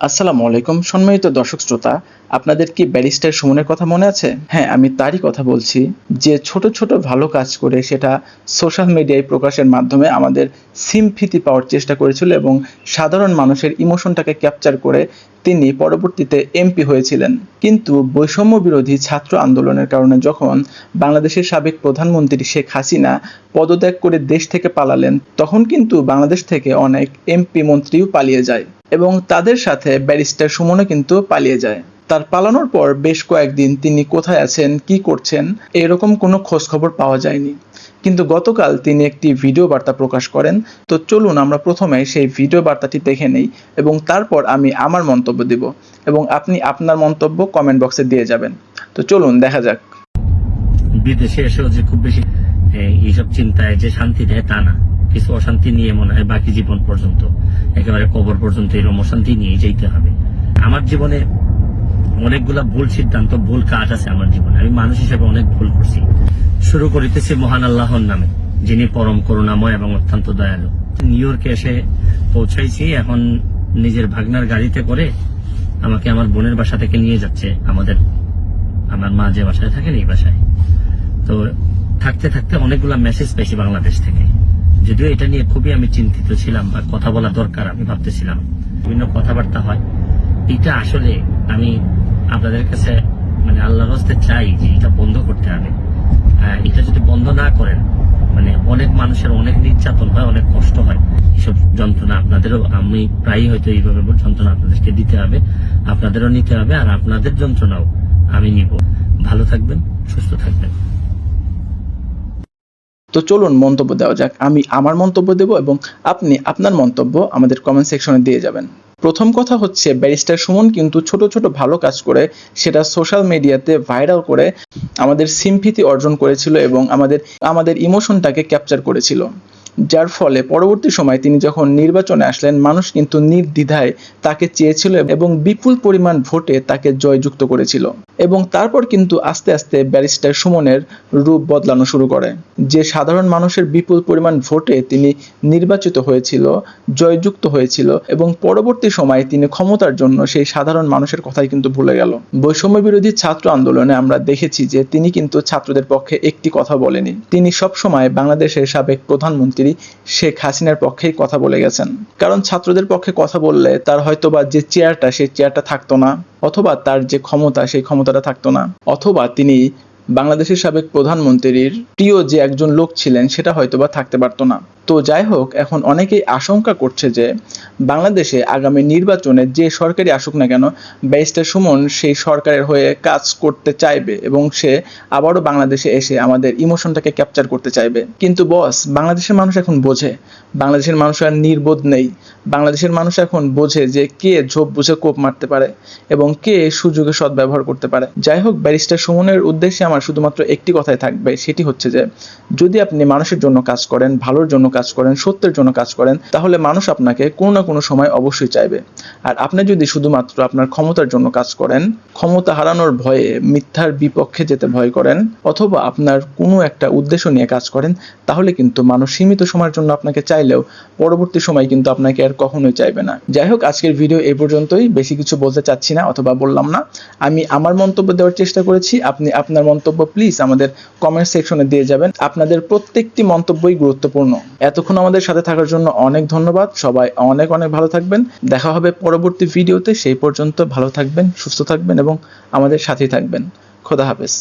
আসসালামু আলাইকুম সম্মানিত দর্শক শ্রোতা, আপনাদের কি ব্যারিস্টার সুমনের কথা মনে আছে? হ্যাঁ, আমি তারই কথা বলছি, যে ছোট ছোট ভালো কাজ করে সেটা সোশ্যাল মিডিয়ায় প্রকাশের মাধ্যমে আমাদের সিম্পিথি পাওয়ার চেষ্টা করেছিল এবং সাধারণ মানুষের ইমোশনটাকে ক্যাপচার করে তিনি পরবর্তীতে এমপি হয়েছিলেন। কিন্তু বৈষম্য বিরোধী ছাত্র আন্দোলনের কারণে যখন বাংলাদেশের সাবেক প্রধানমন্ত্রী শেখ হাসিনা পদত্যাগ করে দেশ থেকে পালালেন, তখন কিন্তু বাংলাদেশ থেকে অনেক এমপি মন্ত্রীও পালিয়ে যায় এবং তাদের সাথে ব্যারিস্টার সুমনও কিন্তু পালিয়ে যায়। তার পালানোর পর বেশ কয়েকদিন তিনি কোথায় আছেন, কি করছেন, এরকম কোনো খোঁজ খবর পাওয়া যায়নি। কিন্তু গতকাল তিনি একটি ভিডিও বার্তা প্রকাশ করেন। তো চলুন আমরা প্রথমে সেই ভিডিও বার্তাটি দেখে নেই এবং তারপর আমি আমার মন্তব্য দিব এবং আপনি আপনার মন্তব্য কমেন্ট বক্সে দিয়ে যাবেন। তো চলুন দেখা যাক। বিদেশে এসেও যে খুব বেশি এইসব চিন্তায় যে শান্তি দেয় তা না, কিছু অশান্তি নিয়ে মনে হয় বাকি জীবন পর্যন্ত, একেবারে কবর পর্যন্ত এরকম অশান্তি নিয়ে যেতে হবে। আমার জীবনে অনেকগুলা ভুল সিদ্ধান্ত, ভুল কাজ আছে আমার জীবনে। আমি মানুষ হিসেবে অনেক ভুল করছি। শুরু করিতেছি মহান আল্লাহর নামে, যিনি পরম করুণাময় এবং অত্যন্ত দয়ালু। নিউ ইয়র্কে এসে পৌঁছাইছি। এখন নিজের ভাগনার গাড়িতে করে আমাকে আমার বোনের বাসা থেকে নিয়ে যাচ্ছে আমার মা যে বাসায় থাকেন এই বাসায়। তো থাকতে থাকতে অনেকগুলা মেসেজ পেয়েছি বাংলাদেশ থেকে। যদিও এটা নিয়ে খুবই আমি চিন্তিত ছিলাম, বা কথা বলা দরকার আমি ভাবতেছিলাম। বিভিন্ন কথাবার্তা হয়, এটা আসলে আমি আপনাদের কাছে মানে আল্লাহর হস্তে চাই যে এটা বন্ধ করতে হবে। এটা যদি বন্ধ না করেন, মানে অনেক মানুষের অনেক নির্যাতন হয়, অনেক কষ্ট হয়। এসব যন্ত্রণা আপনাদেরও, আমি প্রায়ই হয়তো এইভাবে যন্ত্রণা আপনাদেরকে দিতে হবে, আপনাদেরও নিতে হবে, আর আপনাদের যন্ত্রণাও আমি নিব। ভালো থাকবেন, সুস্থ থাকবেন। তো চলুন মন্তব্য দেওয়া যাক। আমি আমার মন্তব্য দেব এবং আপনি আপনার মন্তব্য আমাদের কমেন্ট সেকশনে দিয়ে যাবেন। প্রথম কথা হচ্ছে, ব্যারিস্টার সুমন কিন্তু ছোট ছোট ভালো কাজ করে সেটা সোশ্যাল মিডিয়াতে ভাইরাল করে আমাদের সিম্পিথি অর্জন করেছিল এবং আমাদের ইমোশনটাকে ক্যাপচার করেছিল, যার ফলে পরবর্তী সময় তিনি যখন নির্বাচনে আসলেন, মানুষ কিন্তু নির্দ্বিধায় তাকে চেয়েছিল এবং বিপুল পরিমাণ ভোটে তাকে জয়যুক্ত করেছিল। এবং তারপর কিন্তু আস্তে আস্তে ব্যারিস্টার সুমনের রূপ বদলানো শুরু করে। যে সাধারণ মানুষের বিপুল পরিমাণ ভোটে তিনি নির্বাচিত হয়েছিল, জয়যুক্ত হয়েছিল, এবং পরবর্তী সময়ে তিনি ক্ষমতার জন্য সেই সাধারণ মানুষের কথাই কিন্তু ভুলে গেল। বৈষম্য বিরোধী ছাত্র আন্দোলনে আমরা দেখেছি যে তিনি কিন্তু ছাত্রদের পক্ষে একটি কথা বলেনি। তিনি সবসময় বাংলাদেশের সাবেক প্রধানমন্ত্রী শেখ হাসিনার পক্ষেই কথা বলে গেছেন। কারণ ছাত্রদের পক্ষে কথা বললে তার হয়তোবা যে চেয়ারটা, সেই চেয়ারটা থাকতো না, অথবা তার যে ক্ষমতা, সেই ক্ষমতাটা থাকতো না, অথবা তিনি বাংলাদেশের সাবেক প্রধানমন্ত্রীর প্রিয় যে একজন লোক ছিলেন সেটা হয়তোবা থাকতে পারতো না। তো যাই হোক, এখন অনেকেই আশঙ্কা করছে যে বাংলাদেশে আগামী নির্বাচনে যে সরকারই আসুক না কেন, ব্যারিস্টার সুমন সেই সরকারের হয়ে কাজ করতে চাইবে এবং সে আবারও বাংলাদেশে এসে আমাদের ইমোশনটাকে ক্যাপচার করতে চাইবে। কিন্তু বস, বাংলাদেশের মানুষ এখন বোঝে, বাংলাদেশের মানুষ আর নির্বোধ নেই। বাংলাদেশের মানুষ এখন বোঝে যে কে ঝোপ বুঝে কোপ মারতে পারে এবং কে সুযোগে সদ্ব্যবহার করতে পারে। যাই হোক, ব্যারিস্টার সুমনের উদ্দেশ্যে আমার শুধুমাত্র একটি কথাই থাকবে, সেটি হচ্ছে যে যদি আপনি মানুষের জন্য কাজ করেন, ভালোর জন্য কাজ করেন, সত্যের জন্য কাজ করেন, তাহলে মানুষ আপনাকে কোনো না কোনো সময় অবশ্যই চাইবে। আর আপনি যদি শুধুমাত্র আপনার ক্ষমতার জন্য কাজ করেন, ক্ষমতা হারানোর ভয়ে মিথ্যার বিপক্ষে যেতে ভয় করেন, অথবা আপনার কোনো একটা উদ্দেশ্য নিয়ে কাজ করেন, তাহলে কিন্তু মানুষ সীমিত সময়ের জন্য আপনাকে চাইলেও পরবর্তী সময় কিন্তু আপনাকে আর কখনোই চাইবে না। যাই হোক, আজকের ভিডিও এই পর্যন্তই। বেশি কিছু বলতে চাচ্ছি না, অথবা বললাম না। আমি আমার মন্তব্য দেওয়ার চেষ্টা করেছি, আপনি আপনার মন্তব্য প্লিজ আমাদের কমেন্ট সেকশনে দিয়ে যাবেন। আপনাদের প্রত্যেকটি মন্তব্যই গুরুত্বপূর্ণ। এতক্ষণ আমাদের সাথে থাকার জন্য অনেক ধন্যবাদ। সবাই অনেক অনেক ভালো থাকবেন। দেখা হবে পরবর্তী ভিডিওতে। সেই পর্যন্ত ভালো থাকবেন, সুস্থ থাকবেন এবং আমাদের সাথেই থাকবেন। খোদা হাফেজ।